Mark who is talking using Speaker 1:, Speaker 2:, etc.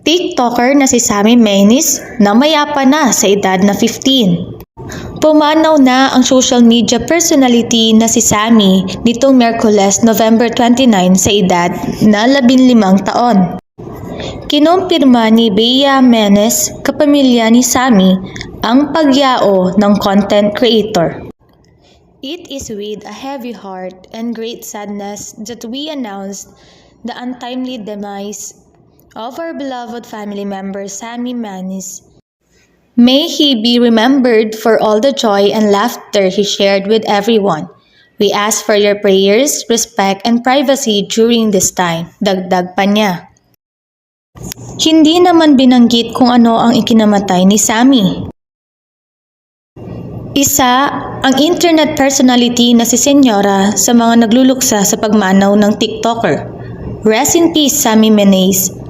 Speaker 1: TikToker na si Sammy Menes na mayapa na sa edad na 15. Pumanaw na ang social media personality na si Sammy nitong Miyerkules, November 29 sa edad na 15 taon. Kinumpirma ni Bea Menes, kapamilya ni Sammy, ang pagyao ng content creator. It is with a heavy heart and great sadness that we announced the untimely demise of our beloved family member Sammy Menes. May he be remembered for all the joy and laughter he shared with everyone. We ask for your prayers, respect, and privacy during this time. Dagdag pa niya. Hindi naman binanggit kung ano ang ikinamatay ni Sammy. Isa ang internet personality na si Senyora sa mga nagluluksa sa pagmanaw ng TikToker. Rest in peace, Sammy Menes.